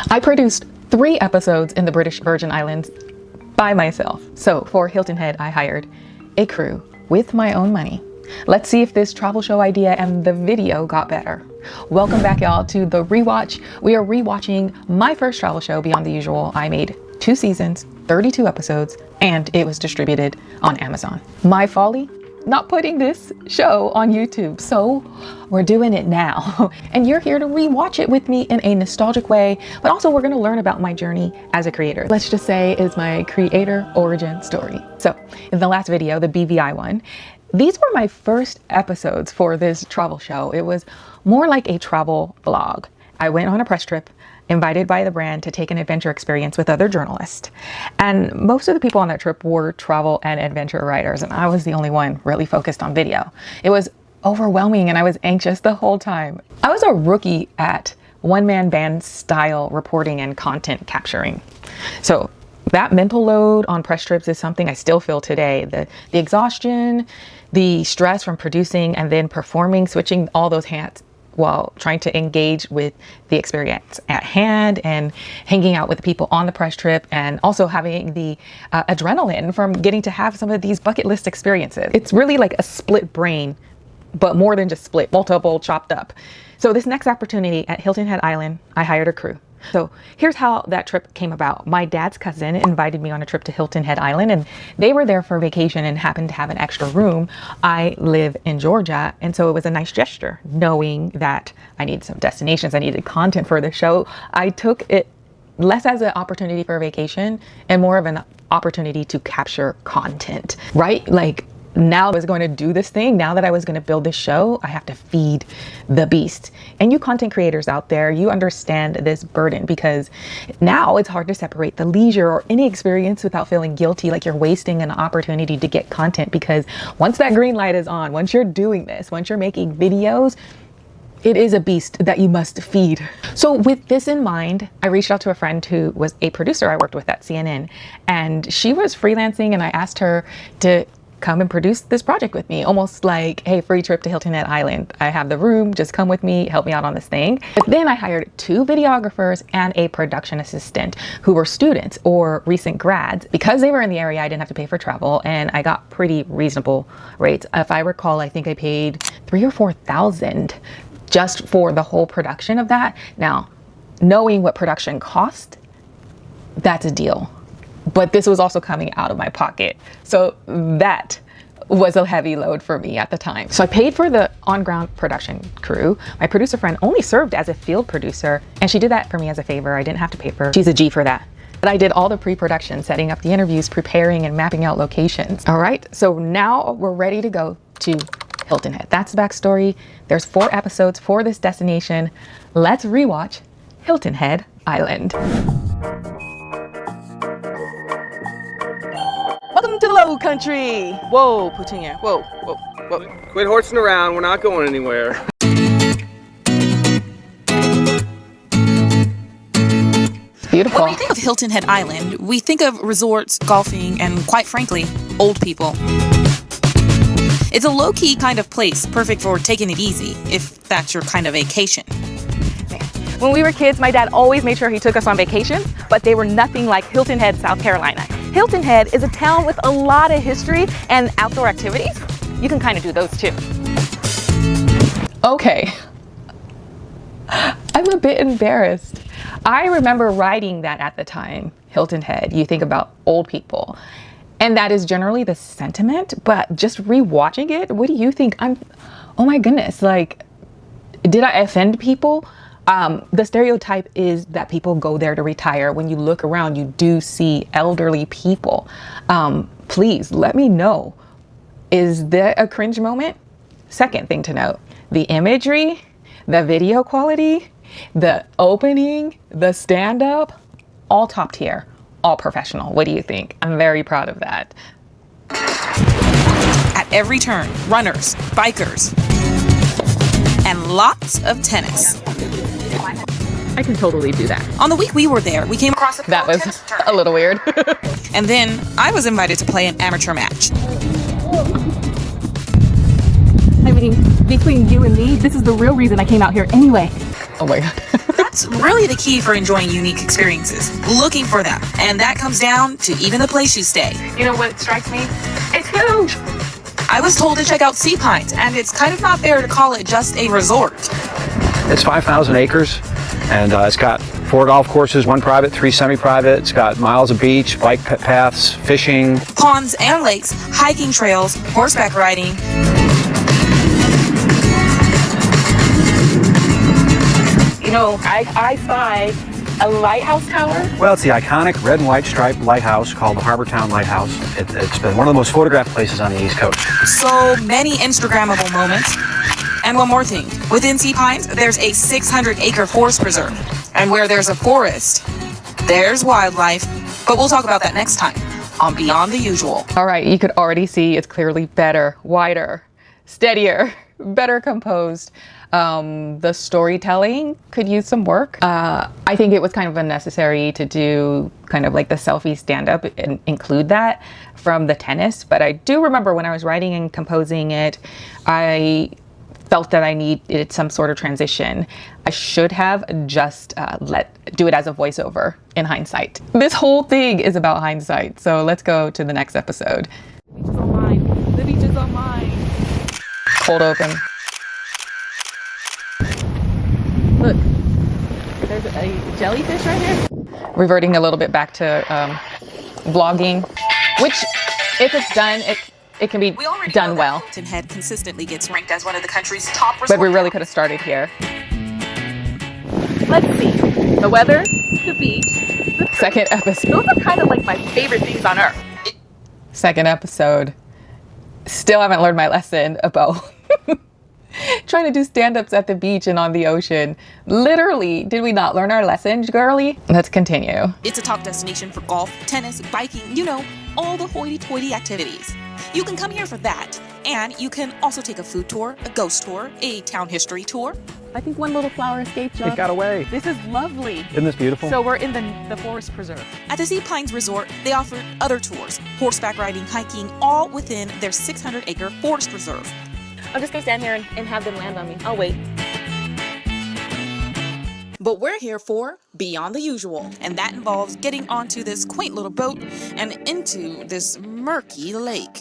I produced 3 episodes in the British Virgin Islands by myself. So for Hilton Head, I hired a crew with my own money. Let's see if this travel show idea and the video got better. Welcome back, y'all, to The Rewatch. We are rewatching my first travel show, Beyond the Usual. I made 2 seasons, 32 episodes, and it was distributed on Amazon. My folly? Not putting this show on YouTube. So we're doing it now. And you're here to rewatch it with me in a nostalgic way, but also we're gonna learn about my journey as a creator. Let's just say is my creator origin story. So in the last video, the BVI one, these were my first episodes for this travel show. It was more like a travel vlog. I went on a press trip, invited by the brand to take an adventure experience with other journalists. And most of the people on that trip were travel and adventure writers, and I was the only one really focused on video. It was overwhelming and I was anxious the whole time. I was a rookie at one-man band style reporting and content capturing. So that mental load on press trips is something I still feel today. The exhaustion, the stress from producing and then performing, switching all those hats while trying to engage with the experience at hand and hanging out with the people on the press trip, and also having the adrenaline from getting to have some of these bucket list experiences. It's really like a split brain, but more than just split, multiple, chopped up. So this next opportunity at Hilton Head Island, I hired a crew. So here's how that trip came about. My dad's cousin invited me on a trip to Hilton Head Island, and they were there for vacation and happened to have an extra room. I live in Georgia, and so it was a nice gesture knowing that I needed some destinations, I needed content for the show. I took it less as an opportunity for a vacation and more of an opportunity to capture content, right? Like, now I was going to do this thing. Now that I was going to build this show, I have to feed the beast. And you content creators out there, you understand this burden, because now it's hard to separate the leisure or any experience without feeling guilty, like you're wasting an opportunity to get content. Because once that green light is on, once you're doing this, once you're making videos, it is a beast that you must feed. So with this in mind, I reached out to a friend who was a producer I worked with at CNN, and she was freelancing, and I asked her to come and produce this project with me, almost like, hey, free trip to Hilton Head Island. I have the room, just come with me, help me out on this thing. But then I hired 2 videographers and a production assistant who were students or recent grads. Because they were in the area, I didn't have to pay for travel, and I got pretty reasonable rates. If I recall, I think I paid $3,000 or $4,000 just for the whole production of that. Now, knowing what production cost, that's a deal. But this was also coming out of my pocket. So that was a heavy load for me at the time. So I paid for the on-ground production crew. My producer friend only served as a field producer, and she did that for me as a favor. I didn't have to pay for her. She's a G for that. But I did all the pre-production, setting up the interviews, preparing and mapping out locations. All right, so now we're ready to go to Hilton Head. That's the backstory. There's 4 episodes for this destination. Let's rewatch Hilton Head Island. Welcome to the low country. Whoa, Putinha. Whoa, whoa, whoa. Quit horsing around. We're not going anywhere. It's beautiful. When we think of Hilton Head Island, we think of resorts, golfing, and quite frankly, old people. It's a low-key kind of place, perfect for taking it easy, if that's your kind of vacation. When we were kids, my dad always made sure he took us on vacations, but they were nothing like Hilton Head, South Carolina. Hilton Head is a town with a lot of history and outdoor activities. You can kind of do those too. Okay. I'm a bit embarrassed. I remember writing that at the time, Hilton Head. You think about old people. And that is generally the sentiment, but just rewatching it, what do you think? Oh my goodness, like, did I offend people? The stereotype is that people go there to retire. When you look around, you do see elderly people. Please let me know. Is there a cringe moment? Second thing to note, the imagery, the video quality, the opening, the stand-up, all top tier, all professional. What do you think? I'm very proud of that. At every turn, runners, bikers, and lots of tennis. I can totally do that. On the week we were there, we came across a That was a little weird. And then I was invited to play an amateur match. I mean, between you and me, this is the real reason I came out here anyway. Oh my God. But that's really the key for enjoying unique experiences, looking for them. And that comes down to even the place you stay. You know what strikes me? It's huge. I was told to check out Sea Pines, and it's kind of not fair to call it just a resort. It's 5,000 acres, and it's got 4 golf courses, 1 private, 3 semi-private. It's got miles of beach, bike paths, fishing, Ponds and lakes, hiking trails, horseback riding. You know, I spy a lighthouse tower. Well, it's the iconic red and white striped lighthouse called the Harbortown Lighthouse. It's been one of the most photographed places on the East Coast. So many Instagrammable moments. And one more thing. Within Sea Pines, there's a 600-acre forest preserve. And where there's a forest, there's wildlife. But we'll talk about that next time on Beyond the Usual. All right, you could already see it's clearly better, wider, steadier, better composed. The storytelling could use some work. I think it was kind of unnecessary to do kind of like the selfie stand-up and include that from the tennis. But I do remember when I was writing and composing it, I felt that I needed some sort of transition. I should have just do it as a voiceover in hindsight. This whole thing is about hindsight. So let's go to the next episode. The beach is on mine. The beach is on mine. Cold open. Look, there's a jellyfish right here. Reverting a little bit back to vlogging, which if it's done, it can be done well. Hilton Head consistently gets ranked as one of the country's top resorts. But we really could have started here. Let's see. The weather, the beach. Second episode. Those are kind of like my favorite things on earth. Second episode. Still haven't learned my lesson about trying to do stand-ups at the beach and on the ocean. Literally, did we not learn our lessons, girly? Let's continue. It's a top destination for golf, tennis, biking, you know, all the hoity-toity activities. You can come here for that, and you can also take a food tour, a ghost tour, a town history tour. I think one little flower escaped, John. It got away. This is lovely. Isn't this beautiful? So we're in the forest preserve. At the Sea Pines Resort, they offer other tours, horseback riding, hiking, all within their 600-acre forest reserve. I'm just gonna stand here and have them land on me. I'll wait. But we're here for Beyond the Usual, and that involves getting onto this quaint little boat and into this murky lake.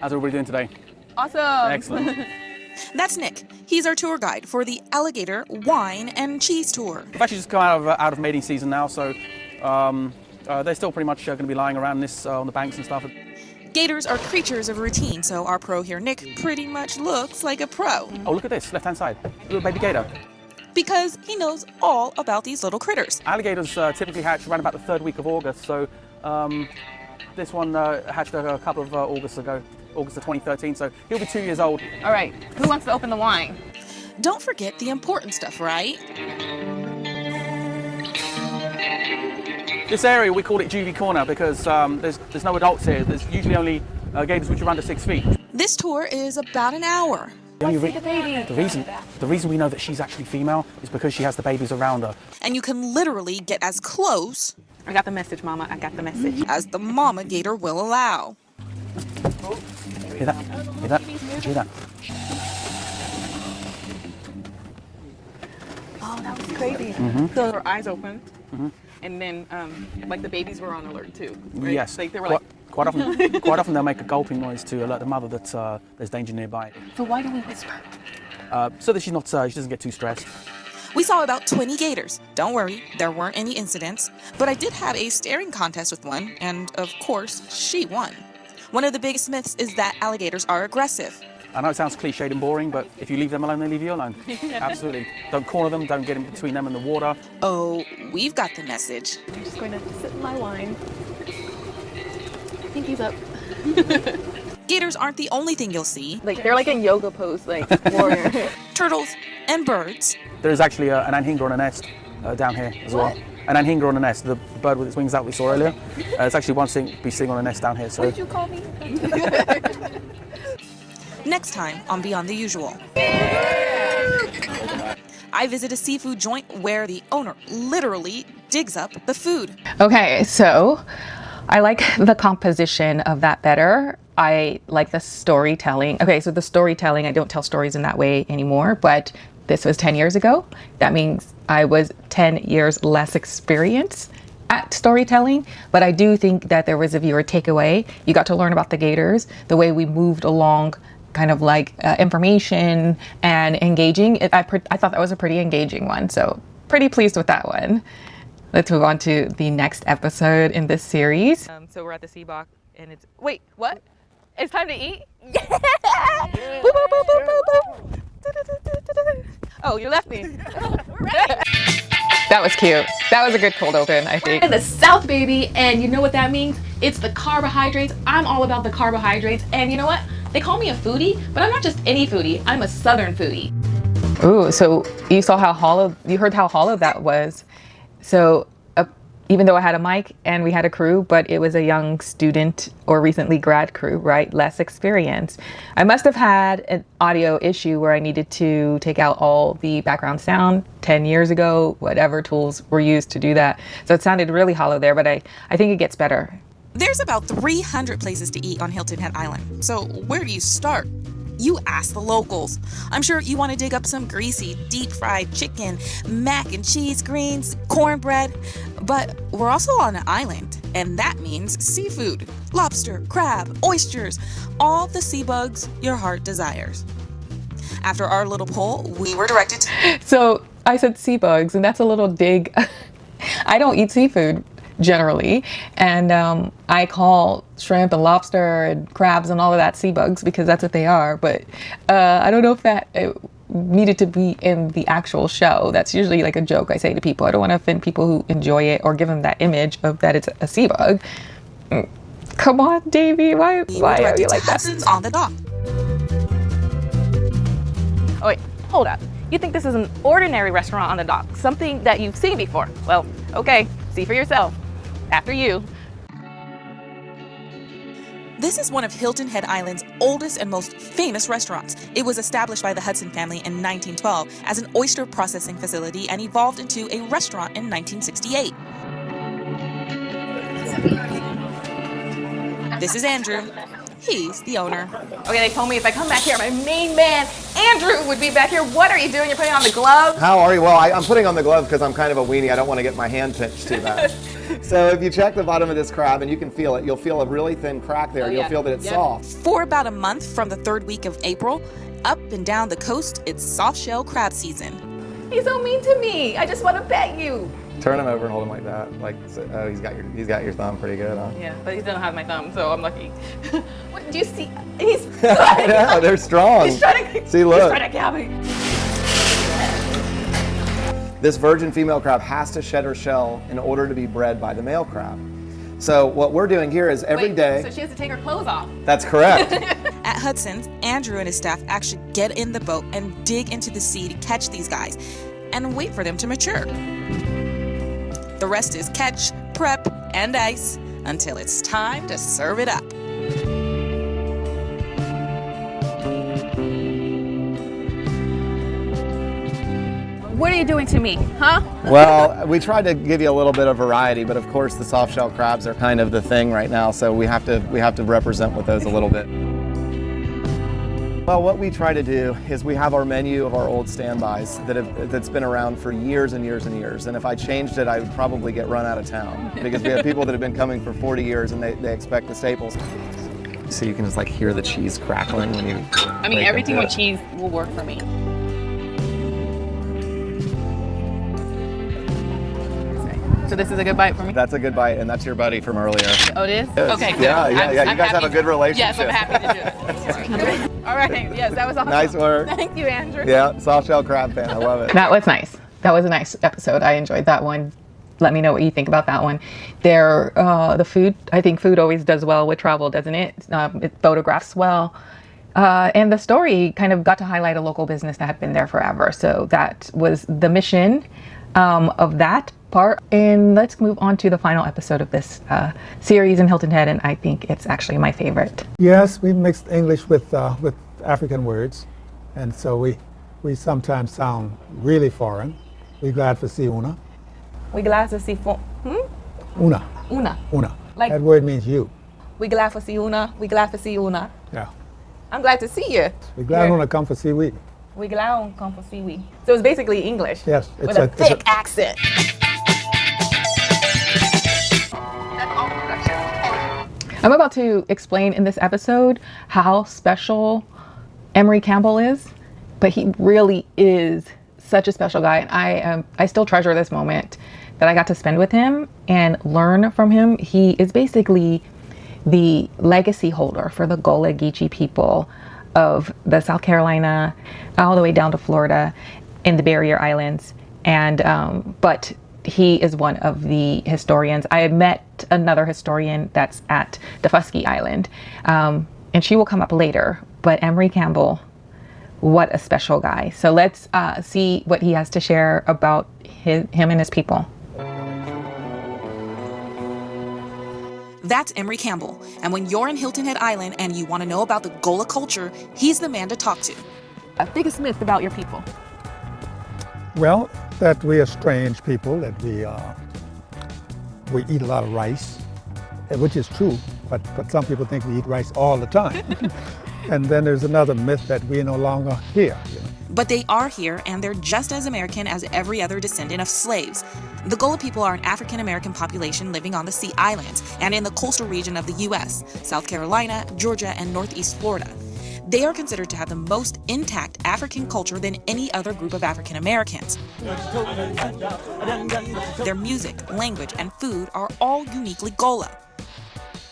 How's everybody doing today? Awesome. Excellent. That's Nick. He's our tour guide for the Alligator Wine and Cheese Tour. We've actually just come out of mating season now, so they're still pretty much going to be lying around this on the banks and stuff. Gators are creatures of routine, so our pro here, Nick, pretty much looks like a pro. Oh, look at this, left-hand side. Little baby gator. Because he knows all about these little critters. Alligators typically hatch around about the 3rd week of August, so this one hatched a couple of Augusts ago, August of 2013, so he'll be 2 years old. All right, who wants to open the wine? Don't forget the important stuff, right? This area, we call it Juvie Corner because there's no adults here. There's usually only gators which are under 6 feet. This tour is about an hour. The reason we know that she's actually female is because she has the babies around her. And you can literally get as close I got the message, Mama. I got the message. as the mama gator will allow. Hear that? Hear that? Hear that? Oh, that was crazy. So her eyes open, and then like the babies were on alert too. Right? Yes. Like they were quite often they'll make a gulping noise to alert the mother that there's danger nearby. So why do we whisper? So that she doesn't get too stressed. We saw about 20 gators. Don't worry, there weren't any incidents. But I did have a staring contest with one, and of course, she won. One of the biggest myths is that alligators are aggressive. I know it sounds cliched and boring, but if you leave them alone, they leave you alone. Absolutely. Don't corner them, don't get in between them and the water. Oh, we've got the message. I'm just going to sip my wine. Pinky's up. Gators aren't the only thing you'll see. Like they're like in yoga pose, like warrior. Turtles and birds. There is actually an anhinga on a nest down here as well. An anhinga on a nest, the bird with its wings out we saw earlier. It's actually one thing be sitting on a nest down here. So. What did you call me? Next time on Beyond the Usual. I visit a seafood joint where the owner literally digs up the food. Okay, so I like the composition of that better. I like the storytelling. Okay, so the storytelling, I don't tell stories in that way anymore, but this was 10 years ago. That means I was 10 years less experienced at storytelling, but I do think that there was a viewer takeaway. You got to learn about the gators, the way we moved along, kind of like information and engaging. I thought that was a pretty engaging one, so pretty pleased with that one. Let's move on to the next episode in this series. So we're at the sea box and it's, wait, what? It's time to eat? Yeah! Boop, boop, boop, boop, boop, boop. Oh, you left me. We're ready. That was cute. That was a good cold open, I think. We're in the South, baby, and you know what that means? It's the carbohydrates. I'm all about the carbohydrates, and you know what? They call me a foodie, but I'm not just any foodie. I'm a Southern foodie. Ooh, so you saw how hollow, you heard how hollow that was. So even though I had a mic and we had a crew, but it was a young student or recently grad crew, right? Less experience. I must have had an audio issue where I needed to take out all the background sound 10 years ago, whatever tools were used to do that. So it sounded really hollow there, but I think it gets better. There's about 300 places to eat on Hilton Head Island. So where do you start? You ask the locals. I'm sure you want to dig up some greasy, deep-fried chicken, mac and cheese, greens, cornbread. But we're also on an island, and that means seafood, lobster, crab, oysters, all the sea bugs your heart desires. After our little poll, we were directed to... So I said sea bugs, and that's a little dig. I don't eat seafood generally, and I call shrimp and lobster and crabs and all of that sea bugs because that's what they are, but I don't know if that needed to be in the actual show. That's usually like a joke I say to people. I don't want to offend people who enjoy it or give them that image of that it's a sea bug. Come on, Dayvee, why are you like that? Hudson's on the dock. Oh wait, hold up. You think this is an ordinary restaurant on the dock, something that you've seen before? Well, okay, see for yourself. After you. This is one of Hilton Head Island's oldest and most famous restaurants. It was established by the Hudson family in 1912 as an oyster processing facility and evolved into a restaurant in 1968. This is Andrew. He's the owner. Okay, they told me if I come back here, my main man, Andrew, would be back here. What are you doing? You're putting on the glove? How are you? Well, I'm putting on the glove because I'm kind of a weenie. I don't want to get my hand pinched too bad. So if you check the bottom of this crab and you can feel it, you'll feel a really thin crack there. You'll feel that it's soft. For about a month from the third week of April, up and down the coast, it's soft shell crab season. He's so mean to me. I just want to pet you. Turn him over and hold him like that. Like, so, oh, he's got your thumb pretty good, huh? Yeah, but he doesn't have my thumb, so I'm lucky. What, do you see? He's I know, they're strong. He's trying to. See, look. He's trying to grab me. This virgin female crab has to shed her shell in order to be bred by the male crab. So what we're doing here is every day. So she has to take her clothes off. That's correct. At Hudson, Andrew and his staff actually get in the boat and dig into the sea to catch these guys and wait for them to mature. The rest is catch, prep, and ice until it's time to serve it up. What are you doing to me, huh? Well, we tried to give you a little bit of variety, but of course the soft shell crabs are kind of the thing right now, so we have to represent with those a little bit. Well, what we try to do is we have our menu of our old standbys that's been around for years and years and years. And if I changed it, I would probably get run out of town because we have people that have been coming for 40 years and they expect the staples. So you can just like hear the cheese crackling when you. I mean, everything with cheese will work for me. So this is a good bite for me? That's a good bite, and that's your buddy from earlier. Oh, it is? Yes. Okay, good. Yeah. You guys have a good relationship. Yes, I'm happy to do it. All right, yes, that was awesome. Nice work. Thank you, Andrew. Yeah, soft shell crab fan, I love it. That was nice. That was a nice episode. I enjoyed that one. Let me know what you think about that one. The food, I think food always does well with travel, doesn't it? It photographs well. And the story kind of got to highlight a local business that had been there forever. So that was the mission of that part. And let's move on to the final episode of this series in Hilton Head. And I think it's actually my favorite. Yes, we mixed English with African words. And so we sometimes sound really foreign. We're glad to see Una. We glad to see Una. Una. Una. Like, That word means you. we glad for see una, we glad for see una. Yeah. I'm glad to see you. We're glad when I come for seaweed. We glad on come for see we. So it's basically English. Yes. With a thick accent. I'm about to explain in this episode how special Emory Campbell is, but he really is such a special guy. And I still treasure this moment that I got to spend with him and learn from him. He is basically the legacy holder for the Gullah Geechee people of the South Carolina, all the way down to Florida in the Barrier Islands. And, but he is one of the historians. I met another historian that's at Dayvee Island, and she will come up later. But Emory Campbell, what a special guy. So let's see what he has to share about him and his people. That's Emory Campbell, and when you're in Hilton Head Island and you want to know about the Gullah culture, he's the man to talk to. Biggest myth about your people. Well, that we are strange people, that we eat a lot of rice, which is true, but some people think we eat rice all the time. And then there's another myth that we're no longer here. You know? But they are here, and they're just as American as every other descendant of slaves. The Gullah people are an African-American population living on the Sea Islands and in the coastal region of the U.S., South Carolina, Georgia, and Northeast Florida. They are considered to have the most intact African culture than any other group of African Americans. Their music, language, and food are all uniquely Gullah.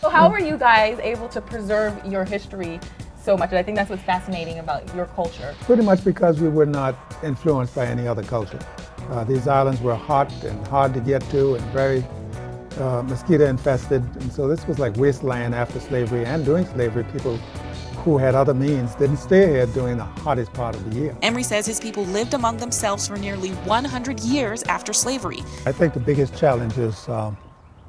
So how were you guys able to preserve your history so much? I think that's what's fascinating about your culture. Pretty much because we were not influenced by any other culture. These islands were hot and hard to get to and very mosquito infested. And so this was like wasteland after slavery, and during slavery, people who had other means didn't stay here during the hottest part of the year. Emory says his people lived among themselves for nearly 100 years after slavery. I think the biggest challenge is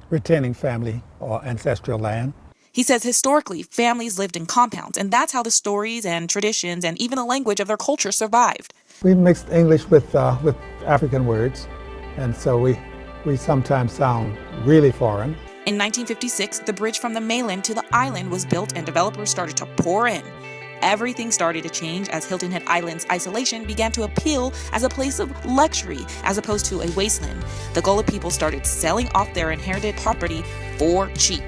retaining family or ancestral land. He says historically, families lived in compounds, and that's how the stories and traditions and even the language of their culture survived. We mixed English with African words, and so we sometimes sound really foreign. In 1956, the bridge from the mainland to the island was built and developers started to pour in. Everything started to change as Hilton Head Island's isolation began to appeal as a place of luxury as opposed to a wasteland. The Gullah people started selling off their inherited property for cheap.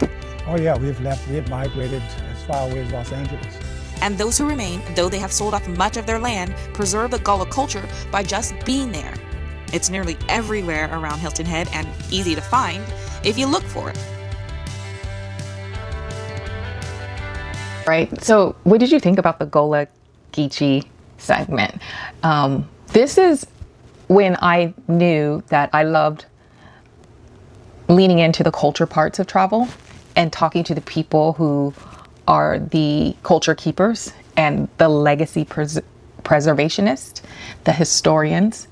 Oh yeah, we've migrated as far away as Los Angeles. And those who remain, though they have sold off much of their land, preserve the Gullah culture by just being there. It's nearly everywhere around Hilton Head and easy to find if you look for it. Right. So what did you think about the Gullah Geechee segment? This is when I knew that I loved leaning into the culture parts of travel and talking to the people who are the culture keepers and the legacy preservationists, the historians.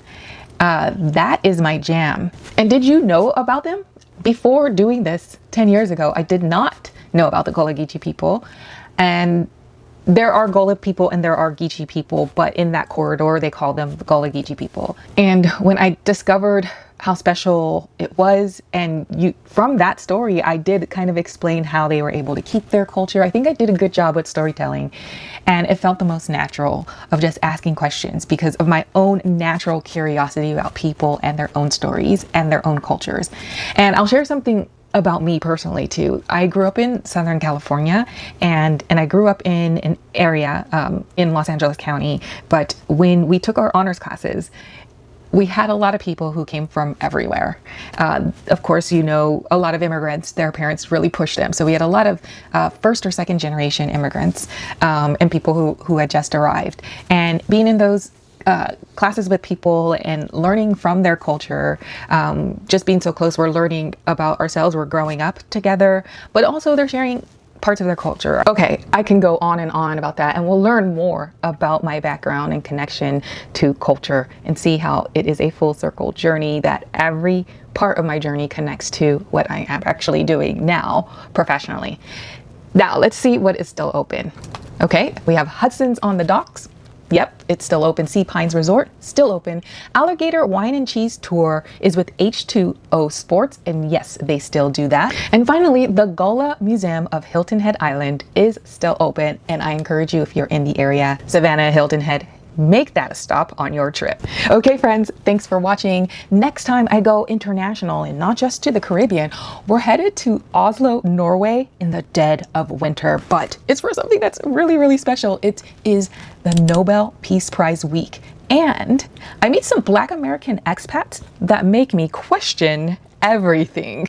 That is my jam. And did you know about them? Before doing this 10 years ago, I did not know about the Gullah Geechee people. And there are Gullah people and there are Geechee people, but in that corridor, they call them the Gullah Geechee people. And when I discovered how special it was, and from that story, I did kind of explain how they were able to keep their culture. I think I did a good job with storytelling, and it felt the most natural of just asking questions because of my own natural curiosity about people and their own stories and their own cultures. And I'll share something about me personally too. I grew up in Southern California, and I grew up in an area in Los Angeles County. But when we took our honors classes, we had a lot of people who came from everywhere. Of course, you know, a lot of immigrants, their parents really pushed them. So we had a lot of first or second generation immigrants and people who had just arrived. And being in those classes with people and learning from their culture, just being so close, we're learning about ourselves, we're growing up together, but also they're sharing parts of their culture. Okay, I can go on and on about that, and we'll learn more about my background and connection to culture and see how it is a full circle journey, that every part of my journey connects to what I am actually doing now professionally. Now let's see what is still open. Okay, we have Hudson's on the docks. Yep, it's still open. Sea Pines Resort, still open. Alligator Wine and Cheese Tour is with H2O Sports, and yes, they still do that. And finally, the Gullah Museum of Hilton Head Island is still open, and I encourage you, if you're in the area, Savannah, Hilton Head, make that a stop on your trip. Okay, friends, thanks for watching. Next time I go international and not just to the Caribbean, we're headed to Oslo, Norway in the dead of winter, but it's for something that's really, really special. It is the Nobel Peace Prize week. And I meet some Black American expats that make me question everything.